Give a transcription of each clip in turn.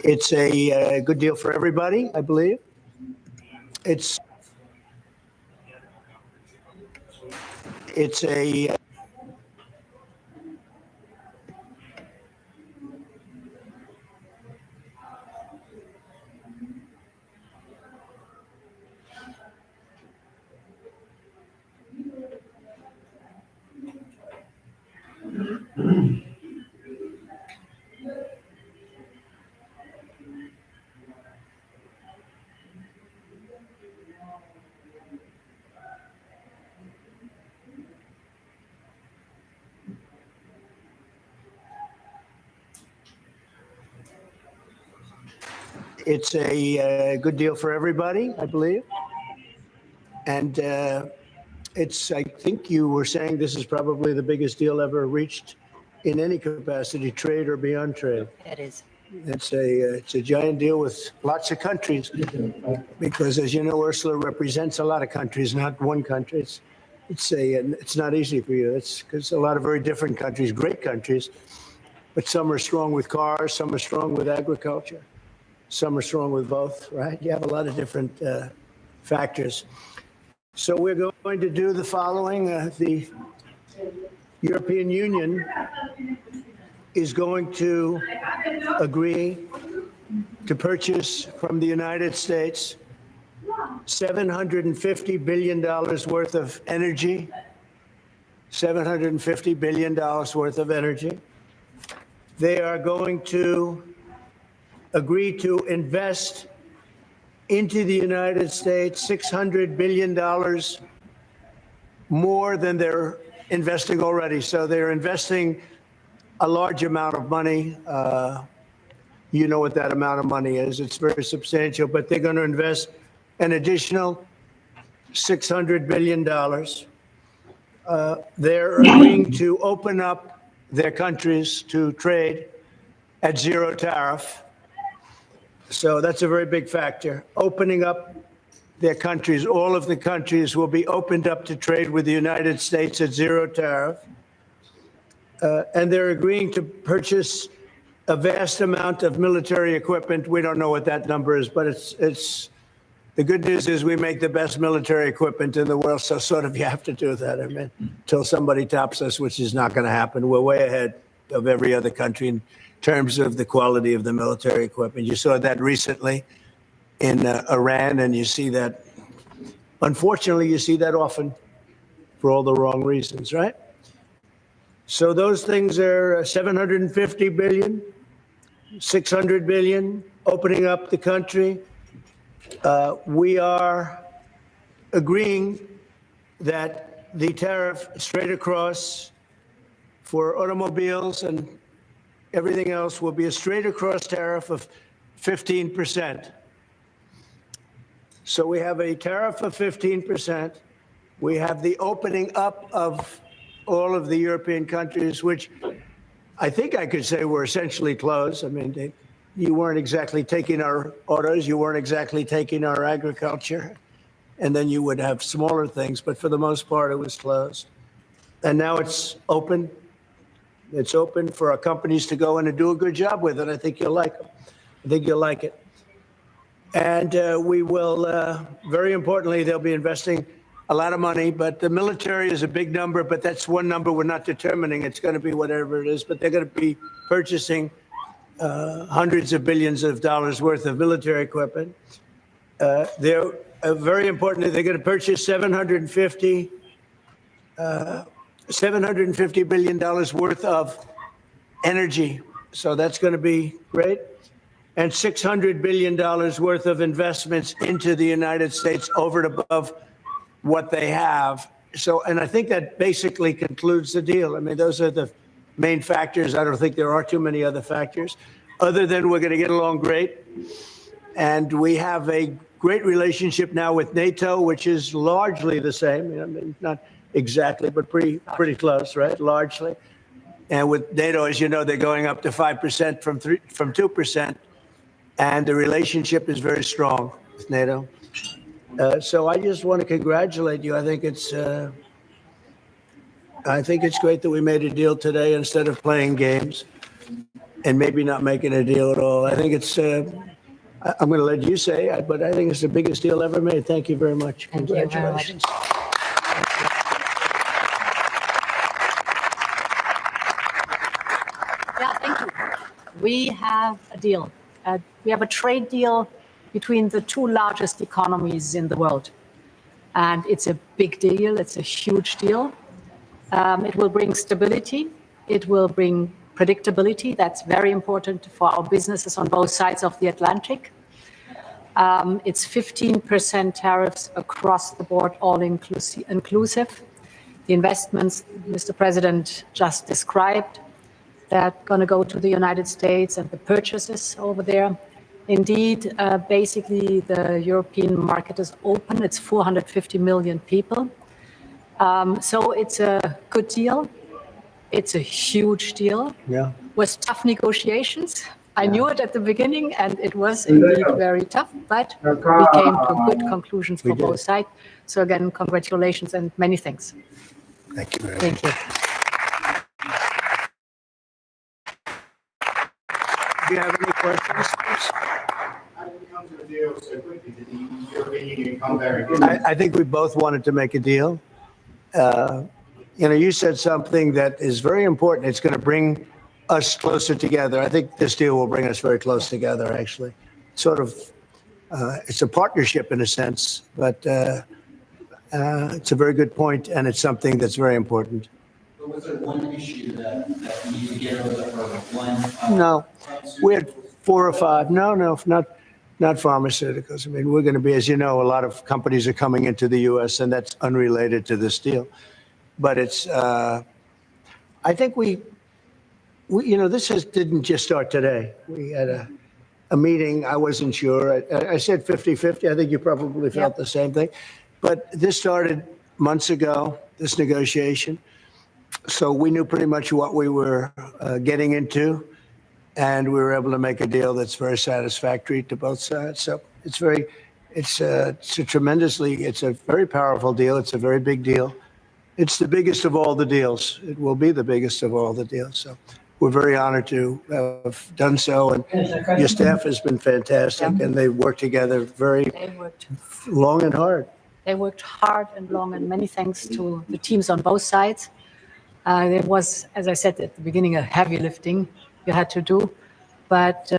It's a good deal for everybody, I believe. It's a It's a good deal for everybody, I believe. And I think you were saying this is probably the biggest deal ever reached in any capacity, trade or beyond trade. It is. It's a giant deal with lots of countries because, as you know, Ursula represents a lot of countries, not one country. It's not easy for you. It's because a lot of very different countries, great countries, but some are strong with cars, some are strong with agriculture. Some are strong with both, right? You have a lot of different factors. So we're going to do the following. The European Union is going to agree to purchase from the United States $750 billion worth of energy. $750 billion worth of energy. They are going to agree to invest into the United States $600 billion more than they're investing already. So they're investing a large amount of money. You know what that amount of money is. It's very substantial, but they're going to invest an additional $600 billion. They're agreeing to open up their countries to trade at zero tariff. So that's a very big factor. Opening up their countries, all of the countries will be opened up to trade with the United States at zero tariff. And they're agreeing to purchase a vast amount of military equipment. We don't know what that number is, but it's the good news is we make the best military equipment in the world. So sort of you have to do that. I mean, until somebody tops us, which is not going to happen. We're way ahead of every other country in terms of the quality of the military equipment. You saw that recently in Iran, and you see that, unfortunately, you see that often for all the wrong reasons, right? So those things are 750 billion, 600 billion, opening up the country. We are agreeing that the tariff straight across for automobiles and everything else will be a straight across tariff of 15%. So we have a tariff of 15%. We have the opening up of all of the European countries, which I think I could say were essentially closed. I mean, you weren't exactly taking our autos, you weren't exactly taking our agriculture, and then you would have smaller things, but for the most part, it was closed. And now it's open. It's open for our companies to go in and do a good job with it. I think you'll like them. I think you'll like it. And we will, very importantly, they'll be investing a lot of money, but the military is a big number, but that's one number we're not determining. It's going to be whatever it is, but they're going to be purchasing hundreds of billions of dollars worth of military equipment. They're very important. They're going to purchase $750 billion worth of energy. So that's going to be great. And $600 billion worth of investments into the United States over and above what they have. So, and I think that basically concludes the deal. I mean, those are the main factors. I don't think there are too many other factors, other than we're going to get along great. And we have a great relationship now with NATO, which is largely the same. I mean, not exactly, but pretty close, right? Largely. And with NATO, as you know, they're going up to 5% from 2%. And the relationship is very strong with NATO. So I just want to congratulate you. I think it's great that we made a deal today instead of playing games and maybe not making a deal at all. I think it's, I'm going to let you say it, but I think it's the biggest deal ever made. Thank you very much. Congratulations. Yeah, thank you. We have a deal. We have a trade deal between the two largest economies in the world. And it's a big deal. It's a huge deal. It will bring stability. It will bring predictability. That's very important for our businesses on both sides of the Atlantic. It's 15% tariffs across the board, all inclusive. The investments Mr. President just described, they're going to go to the United States and the purchases over there. Indeed, basically, the European market is open. It's 450 million people. So it's a good deal. It's a huge deal. Yeah. With tough negotiations. I knew it at the beginning, and it was indeed very tough, but we came to good conclusions for both sides. So again, congratulations and many thanks. Thank you very much. Thank you. Do you have any questions, please? How did we come to a deal so quickly? Did the European Union come very good? I think we both wanted to make a deal. You said something that is very important. It's going to bring us closer together. I think this deal will bring us very close together, actually. Sort of, it's a partnership in a sense, but it's a very good point, and it's something that's very important. But was there one issue that you need to get over, or one? No, we had 4 or 5. No, not pharmaceuticals. I mean, we're going to be, as you know, a lot of companies are coming into the U.S., and that's unrelated to this deal. But it's, I think this didn't just start today. We had a meeting. I wasn't sure. I said 50-50. I think you probably felt the same thing. But this started months ago, this negotiation. So we knew pretty much what we were getting into, and we were able to make a deal that's very satisfactory to both sides. So it's a very powerful deal. It's a very big deal. It's the biggest of all the deals. It will be the biggest of all the deals. So we're very honored to have done so. And your staff has been fantastic, and they worked together long and hard. They worked hard and long, and many thanks to the teams on both sides. There was, as I said at the beginning, a heavy lifting you had to do. But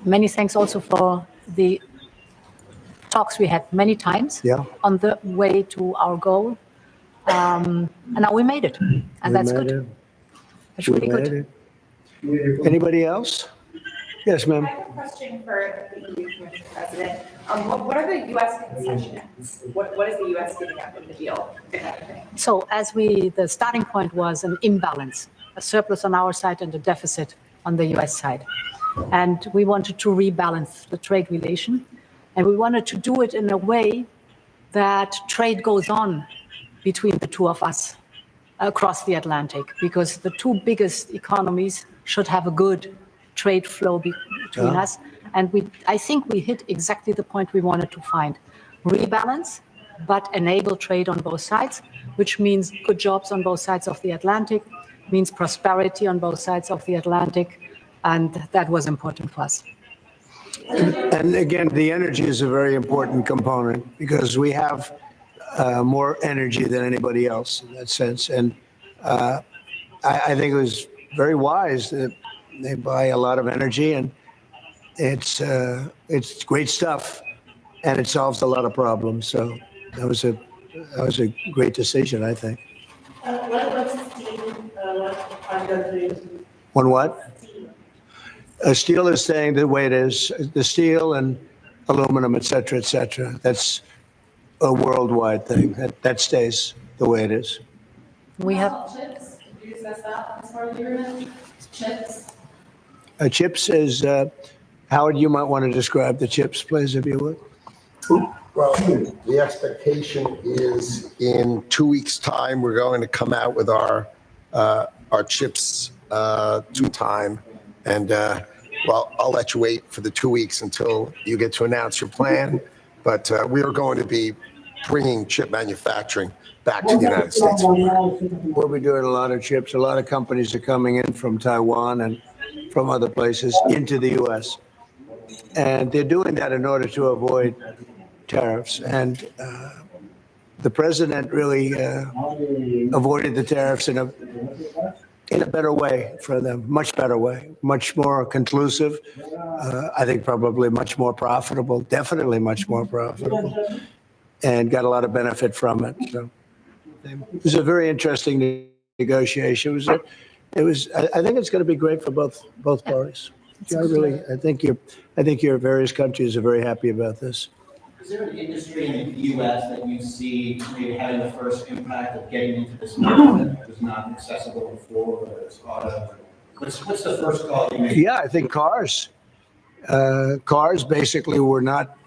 many thanks also for the talks we had many times on the way to our goal. And now we made it, and that's good. That's really good. Anybody else? Yes, ma'am. I have a question for the EU Commission President. What are the U.S. concessions? What is the U.S. giving up in the deal? So the starting point was an imbalance, a surplus on our side and a deficit on the U.S. side. And we wanted to rebalance the trade relation. And we wanted to do it in a way that trade goes on between the two of us across the Atlantic, because the two biggest economies should have a good trade flow between us. And I think we hit exactly the point we wanted to find. Rebalance, but enable trade on both sides, which means good jobs on both sides of the Atlantic, means prosperity on both sides of the Atlantic. And that was important for us. And again, the energy is a very important component, because we have more energy than anybody else in that sense. And I think it was very wise that They buy a lot of energy, and it's great stuff, and it solves a lot of problems. So that was a great decision, I think. What about steel? What other One what? Steel is staying the way it is. The steel and aluminum, et cetera, et cetera. That's a worldwide thing. That stays the way it is. We have, Chips, could you discuss that as part of the agreement? Chips? Chips is, Howard, you might want to describe the chips, please, if you would. Well, the expectation is in 2 weeks' time, we're going to come out with our chips to time. And, well, I'll let you wait for the 2 weeks until you get to announce your plan. But we are going to be bringing chip manufacturing back to the United States. We'll be doing a lot of chips. A lot of companies are coming in from Taiwan and from other places into the U.S. And they're doing that in order to avoid tariffs. And the president really avoided the tariffs in a better way for them, much better way, much more conclusive. I think probably much more profitable, definitely much more profitable, and got a lot of benefit from it. So it was a very interesting negotiation. It was. I think it's going to be great for both parties. I think your various countries are very happy about this. Is there an industry in the U.S. that you see maybe having the first impact of getting into this market that was not accessible before, whether it's auto? What's the first call you make? Yeah, I think cars. Cars basically were not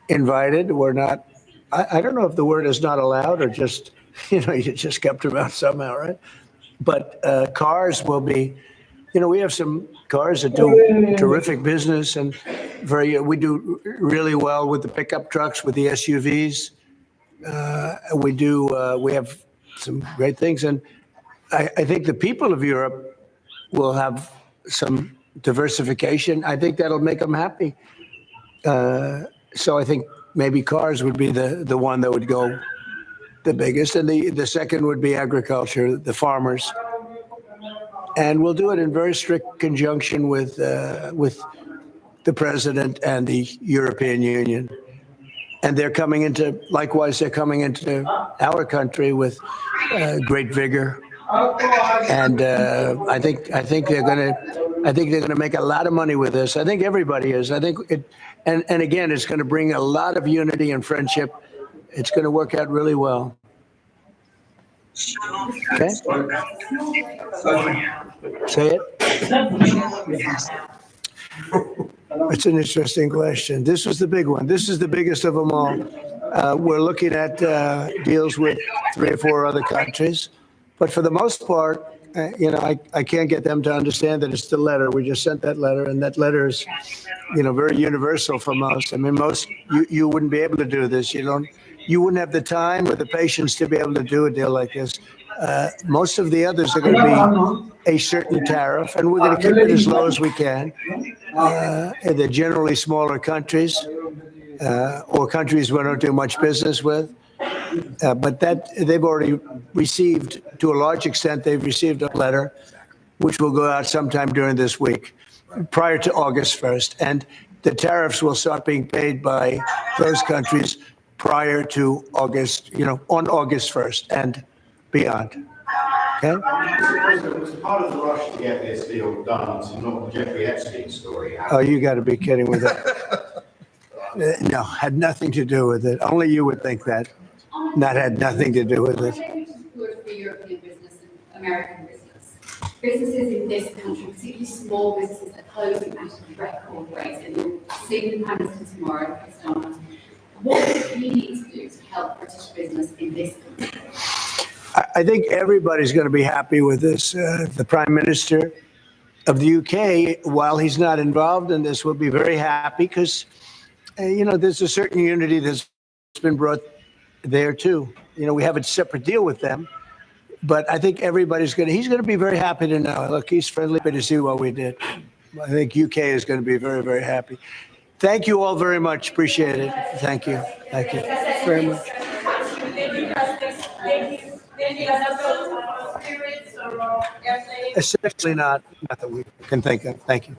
invited. Were not. I don't know if the word is not allowed or just you just kept them out somehow, right? But cars will be. We have some cars that do terrific business, and we do really well with the pickup trucks, with the SUVs. We have some great things, and I think the people of Europe will have some diversification. I think that'll make them happy. So I think maybe cars would be the one that would go the biggest, and the second would be agriculture, the farmers. And we'll do it in very strict conjunction with the president and the European Union. And they're coming into our country with great vigor. And I think they're going to make a lot of money with this. I think everybody is. I think and again, it's going to bring a lot of unity and friendship. It's going to work out really well. Okay. Say it. It's an interesting question. This was the big one. This is the biggest of them all. We're looking at deals with 3 or 4 other countries, but for the most part, I can't get them to understand that it's the letter. We just sent that letter, and that letter is, very universal for most. I mean, you wouldn't be able to do this. You wouldn't have the time or the patience to be able to do a deal like this. Most of the others are going to be a certain tariff, and we're going to keep it as low as we can. They're generally smaller countries or countries we don't do much business with. But that they've already received, to a large extent, they've received a letter, which will go out sometime during this week, prior to August 1st. And the tariffs will start being paid by those countries prior to August, on August 1st and beyond. Okay? Was part of the rush to get this deal done to knock the Jeffrey Epstein story out? Oh, you got to be kidding with that. No, had nothing to do with it. Only you would think that. That had nothing to do with it. Good for European business and American business. Businesses in this country, particularly small businesses, are closing at a record rate, and you'll see the Hamilton tomorrow. What do we need to do to help British business in this country? I think everybody's going to be happy with this. The Prime Minister of the UK, while he's not involved in this, will be very happy because, there's a certain unity that's been brought there too. We have a separate deal with them, but I think he's going to be very happy to know. Look, he's friendly to see what we did. I think UK is going to be very, very happy. Thank you all very much. Appreciate it. Thank you. Thank you very much. Any other spirits or essays? Essentially not that we can think of. Thank you.